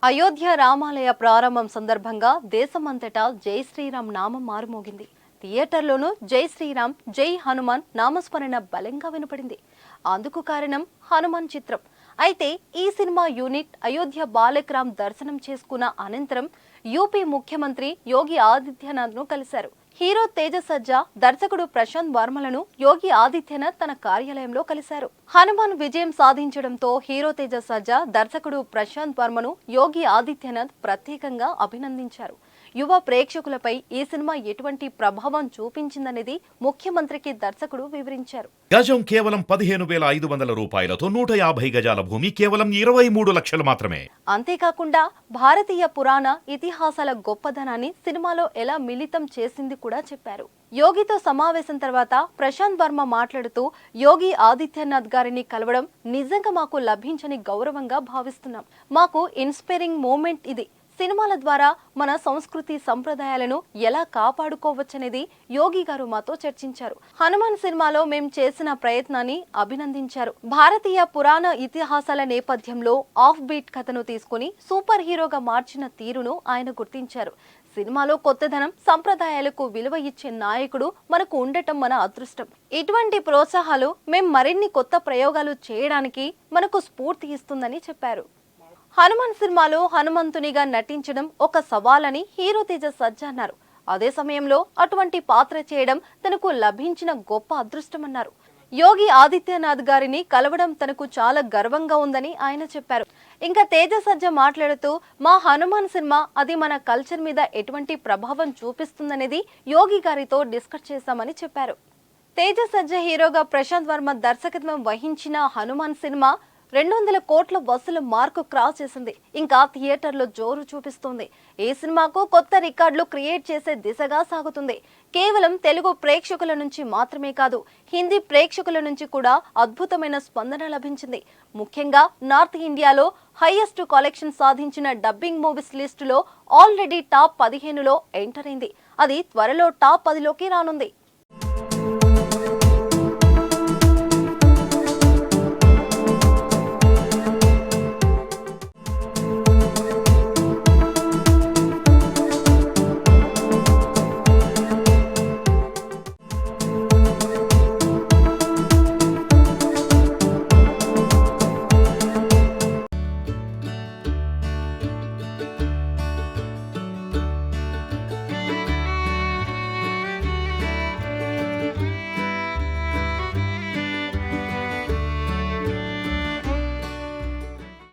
అయోధ్య రామాలయ ప్రారంభం సందర్భంగా దేశమంతటా జై శ్రీరామ్ నామం మారుమోగింది. థియేటర్లోనూ జై శ్రీరామ్, జై హనుమాన్ నామస్మరణ బలంగా వినపడింది. అందుకు కారణం హనుమాన్ చిత్రం. అయితే ఈ సినిమా యూనిట్ అయోధ్య బాలకరామ్ దర్శనం చేసుకున్న అనంతరం యూపీ ముఖ్యమంత్రి యోగి ఆదిత్యనాథ్ను కలిశారు. హీరో తేజ సజ్జా, దర్శకుడు ప్రశాంత్ వర్మలను యోగి ఆదిత్యనాథ్ తన కార్యాలయంలో కలిశారు. హనుమాన్ విజయం సాధించడంతో హీరో తేజ సజ్జా, దర్శకుడు ప్రశాంత్ వర్మను యోగి ఆదిత్యనాథ్ ప్రత్యేకంగా అభినందించారు. యువ ప్రేక్షకులపై ఈ సినిమా ఎటువంటి ప్రభావం చూపించిందనేది ముఖ్యమంత్రికి దర్శకుడు వివరించారు. గజం కేవలం 15,500 రూపాయలతో 150 గజాల భూమి కేవలం 23 లక్షలు మాత్రమే. అంతేకాకుండా భారతీయ పురాణ ఇతిహాసాల గొప్పదనాన్ని సినిమాలో ఎలా మిళితం చేసింది కూడా చెప్పారు. యోగితో సమావేశం తర్వాత ప్రశాంత్ వర్మ మాట్లాడుతూ, యోగి ఆదిత్యనాథ్ గారిని కలవడం నిజంగా మాకు లభించని గౌరవంగా భావిస్తున్నాం. మాకు ఇన్స్పైరింగ్ మూమెంట్ ఇది. సినిమాల ద్వారా మన సంస్కృతి సంప్రదాయాలను ఎలా కాపాడుకోవచ్చనేది యోగి గారు మాతో చర్చించారు. హనుమాన్ సినిమాలో మేం చేసిన ప్రయత్నాన్ని అభినందించారు. భారతీయ పురాణ ఇతిహాసాల నేపథ్యంలో ఆఫ్ బీట్ కథను తీసుకుని సూపర్ హీరోగా మార్చిన తీరును ఆయన గుర్తించారు. సినిమాలో కొత్తదనం, సంప్రదాయాలకు విలువ ఇచ్చే నాయకుడు మనకు ఉండటం మన అదృష్టం. ఇటువంటి ప్రోత్సాహాలు మేం మరిన్ని కొత్త ప్రయోగాలు చేయడానికి మనకు స్ఫూర్తి ఇస్తుందని చెప్పారు. హనుమాన్ సినిమాలో హనుమంతునిగా నటించడం ఒక సవాలని హీరో తేజ సజ్జా అన్నారు. అదే సమయంలో అటువంటి పాత్ర చేయడం తనకు లభించిన గొప్ప అదృష్టమన్నారు. యోగి ఆదిత్యనాథ్ గారిని కలవడం తనకు చాలా గర్వంగా ఉందని ఆయన చెప్పారు. ఇంకా తేజ సజ్జా మాట్లాడుతూ, మా హనుమాన్ సినిమా అది మన కల్చర్ మీద ఎటువంటి ప్రభావం చూపిస్తుందనేది యోగి గారితో డిస్కస్ చేశామని చెప్పారు. తేజ సజ్జా హీరోగా ప్రశాంత్ వర్మ దర్శకత్వం వహించిన హనుమాన్ సినిమా 200 కోట్ల వసూలు మార్కు క్రాస్ చేసింది. ఇంకా థియేటర్లో జోరు చూపిస్తుంది. ఈ సినిమాకు కొత్త రికార్డులు క్రియేట్ చేసే దిశగా సాగుతుంది. కేవలం తెలుగు ప్రేక్షకుల నుంచి మాత్రమే కాదు, హిందీ ప్రేక్షకుల నుంచి కూడా అద్భుతమైన స్పందన లభించింది. ముఖ్యంగా నార్త్ ఇండియాలో హైయెస్ట్ కలెక్షన్ సాధించిన డబ్బింగ్ మూవీస్ లిస్టులో ఆల్రెడీ టాప్ 15లో ఎంటర్ అయింది. అది త్వరలో టాప్ 10లోకి రానుంది.